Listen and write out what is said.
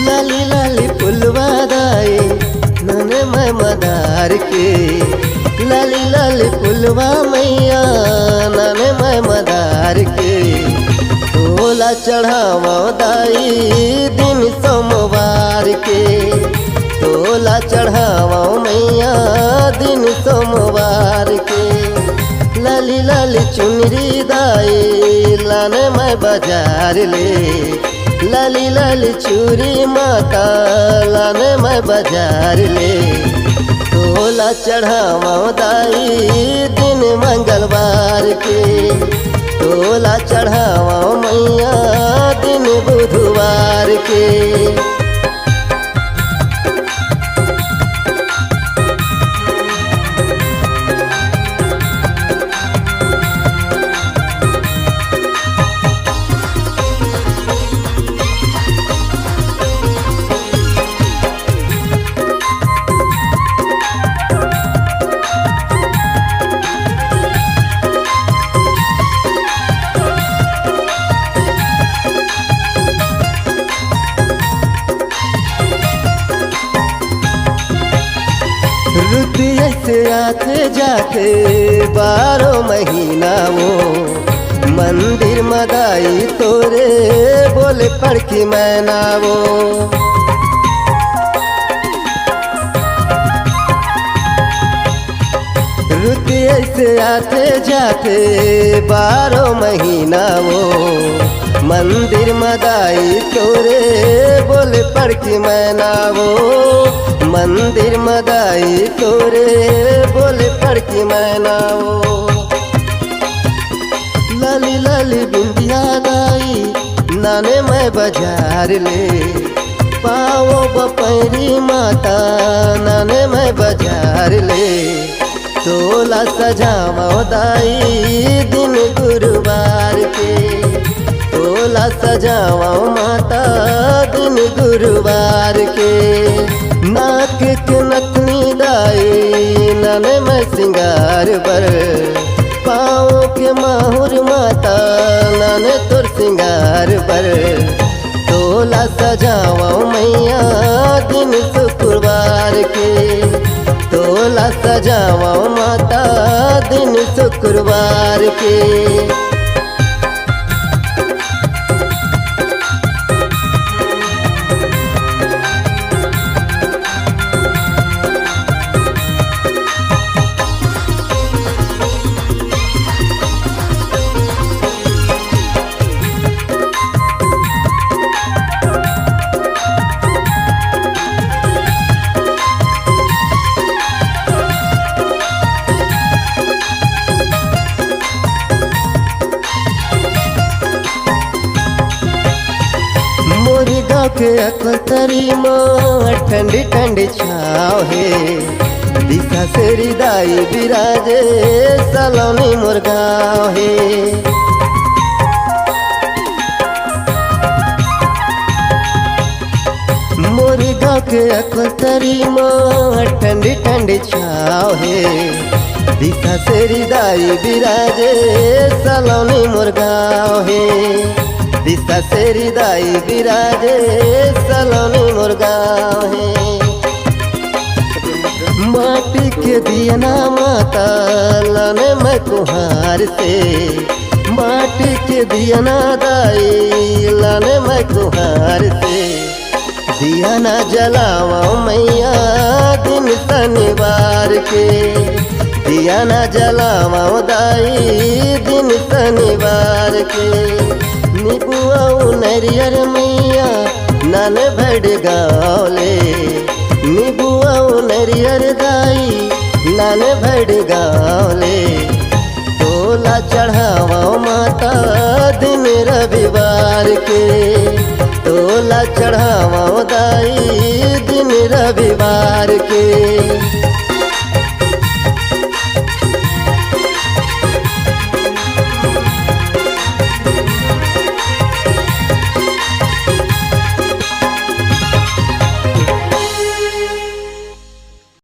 लाली लाली फुलवा दाई नने मैं मदार के, लाली लाली फुलवा मैया नने मैं मदार के। तोला चढ़ावा दाई दिन सोमवार के, तोला चढ़ावा मैया दिन सोमवार के। लाली लाली चुनरी दाई लाने मैं बाजार ले, लाली लाली चूरी माता लाने मैं बाजार ले। तोला चढ़ावा दाई दिन मंगलवार के, तोला चढ़ावा मैया दिन बुधवार के। रुत ऐसे आते जाते 12 महीना वो मंदिर मदाई तोरे बोले पड़की मैना वो। रुत ऐसे आते जाते 12 महीना वो मंदिर मदाई तोरे बोले पड़की मैना वो। मंदिर मदाई तोरे बोले पड़की मैना वो। लाली लाली बिंदिया दाई नाने मैं बाजार ले, पाओ बपैरी माता नाने मैं बाजार ले। तोला सजावा दाई दिन गुरुवार के, तोला सजावा माता दिन गुरुवार के। नाक के नथनी दाई नने मैं सिंगार बर, पाँव के माहुर माता नने तुर सिंगार बर। तोला सजावा मैया दिन शुक्रवार के, तोला सजावा माता दिन शुक्रवार के। मोरी गाँव के अकतरी माँ ठंडी ठंडी छाव है, दिशा से रिदाई बिराजे सलोनी मोर गाँव है। मोरी गाँव के अकतरी माँ ठंडी ठंडी छाव है, दिशा से रिदाई बिराजे सलोनी मोर गाँव है। दिशा से रिदाई बिराजे सलोनी मोर गाँव है। माटी के दियना माता लाने मैं कुहार से, माटी के दियना दाई लाने मैं कुहार से। दियना जलावा मैया दिन शनिवार के, दियना जलावा दाई दिन शनिवार के। निबुआ नरियर मैया नान भड़ गाँव ले, निबुआ नरियर दाई नान भड़ गाँव ले। तोला चढ़ावा माता दिन रविवार के, तोला चढ़ावा दाई